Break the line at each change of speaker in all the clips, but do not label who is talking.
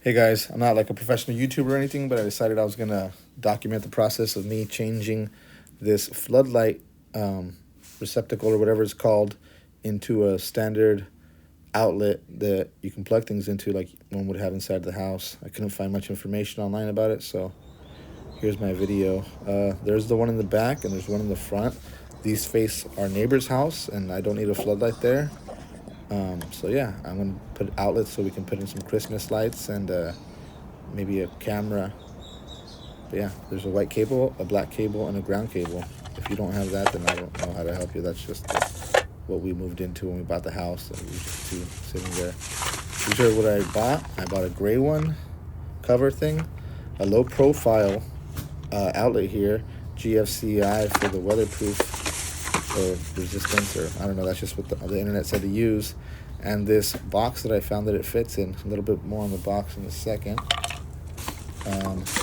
Hey guys, I'm not like a professional YouTuber or anything, but I decided I was gonna document the process of me changing this floodlight um, receptacle or whatever it's called into a standard outlet that you can plug things into, like one would have inside the house. I couldn't find much information online about it, so here's my video. There's the one in the back and there's one in the front. These face our neighbor's house, and I don't need a floodlight there. So yeah, I'm gonna put outlets so we can put in some Christmas lights and maybe a camera. But yeah, there's a white cable, a black cable, and a ground cable. If you don't have that, then I don't know how to help you. That's just what we moved into when we bought the house. And we just two sitting there. These are what I bought. I bought a gray one cover thing, a low profile outlet here, GFCI for the weatherproof or resistance, or I don't know, that's just what the internet said to use. And this box that I found that it fits in, a little bit more on the box in a second. That's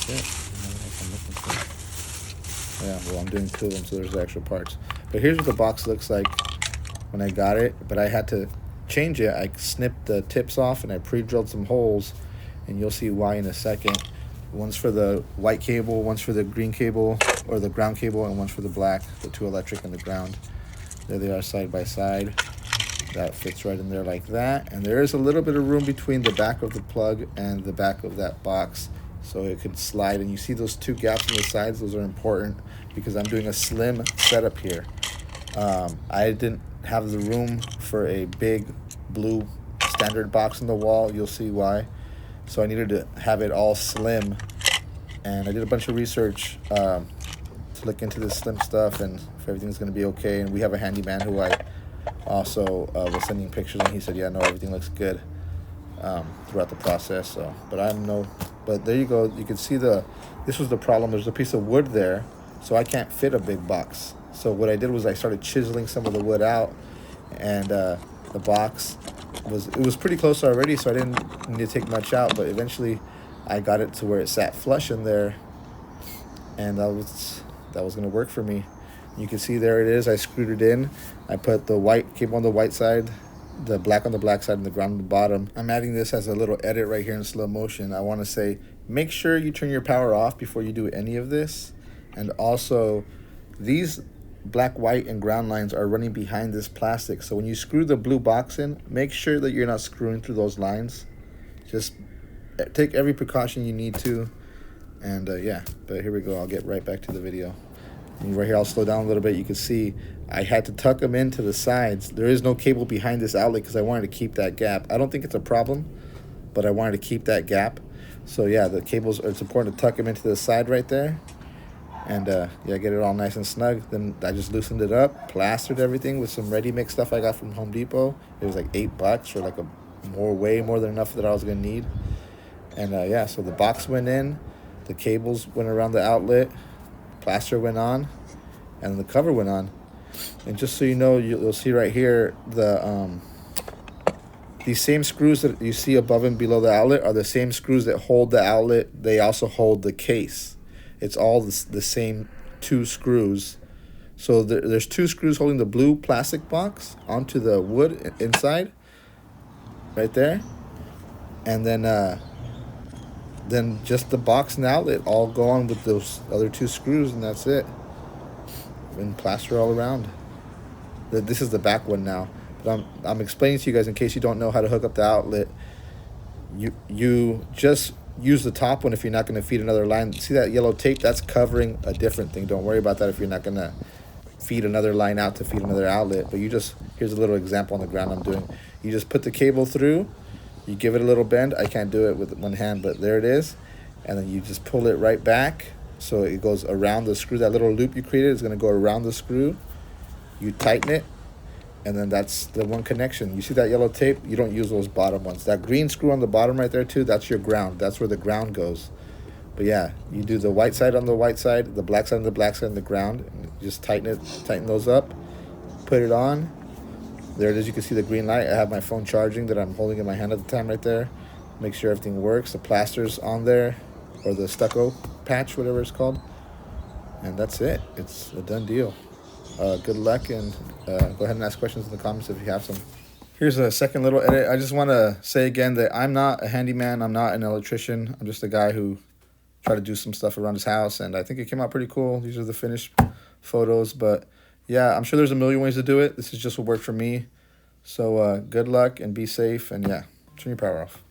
it. Yeah, well, I'm doing two of them, so there's the extra parts. But here's what the box looks like when I got it, but I had to change it. I snipped the tips off and I pre-drilled some holes, and you'll see why in a second. One's for the white cable, one's for the green cable or the ground cable, and one's for the black, the two electric and the ground. There they are side by side. That fits right in there like that. And there is a little bit of room between the back of the plug and the back of that box, so it could slide. And you see those two gaps on the sides, those are important because I'm doing a slim setup here. I didn't have the room for a big blue standard box in the wall. You'll see why. So I needed to have it all slim, and I did a bunch of research to look into this slim stuff and if everything's going to be okay. And we have a handyman who I also was sending pictures, and he said, yeah, no, everything looks good throughout the process. So, but there you go. You can see this was the problem. There's a piece of wood there, so I can't fit a big box. So what I did was I started chiseling some of the wood out, and the box was pretty close already, so I didn't need to take much out. But eventually I got it to where it sat flush in there, and that was going to work for me. You can see there it is. I screwed it in. I put the white cable on the white side, the black on the black side, and the ground on the bottom. I'm adding this as a little edit right here in slow motion. I want to say, make sure you turn your power off before you do any of this. And also, these black, white, and ground lines are running behind this plastic. So when you screw the blue box in, make sure that you're not screwing through those lines. Just take every precaution you need to. And yeah, but here we go. I'll get right back to the video. And right here, I'll slow down a little bit. You can see I had to tuck them into the sides. There is no cable behind this outlet because I wanted to keep that gap. I don't think it's a problem, but I wanted to keep that gap. So yeah, the cables, it's important to tuck them into the side right there. And yeah, get it all nice and snug. Then I just loosened it up, plastered everything with some ready-mix stuff I got from Home Depot. It was like $8 for like way more than enough that I was gonna need. And yeah, so the box went in, the cables went around the outlet, plaster went on, and the cover went on. And just so you know, you'll see right here, these same screws that you see above and below the outlet are the same screws that hold the outlet. They also hold the case. It's all the same two screws. So there's two screws holding the blue plastic box onto the wood inside, right there. And then just the box and the outlet all go on with those other two screws, and that's it. And plaster all around. This is the back one now. But I'm explaining to you guys in case you don't know how to hook up the outlet. You just use the top one if you're not going to feed another line. See that yellow tape? That's covering a different thing. Don't worry about that if you're not going to feed another line out to feed another outlet. But here's a little example on the ground I'm doing. You just put the cable through, you give it a little bend. I can't do it with one hand, but there it is. And then you just pull it right back so it goes around the screw. That little loop you created is going to go around the screw. You tighten it, and then that's the one connection. You see that yellow tape? You don't use those bottom ones. That green screw on the bottom right there too, that's your ground. That's where the ground goes. But yeah, you do the white side on the white side, the black side on the black side, and the ground. And just tighten those up, put it on. There it is. You can see the green light. I have my phone charging that I'm holding in my hand at the time right there. Make sure everything works. The plaster's on there, or the stucco patch, whatever it's called. And that's it. It's a done deal. Good luck, and go ahead and ask questions in the comments if you have some. Here's a second little edit. I just want to say again that I'm not a handyman. I'm not an electrician. I'm just a guy who tried to do some stuff around his house, and I think it came out pretty cool. These are the finished photos, but yeah, I'm sure there's a million ways to do it. This is just what worked for me. So good luck and be safe, and yeah, turn your power off.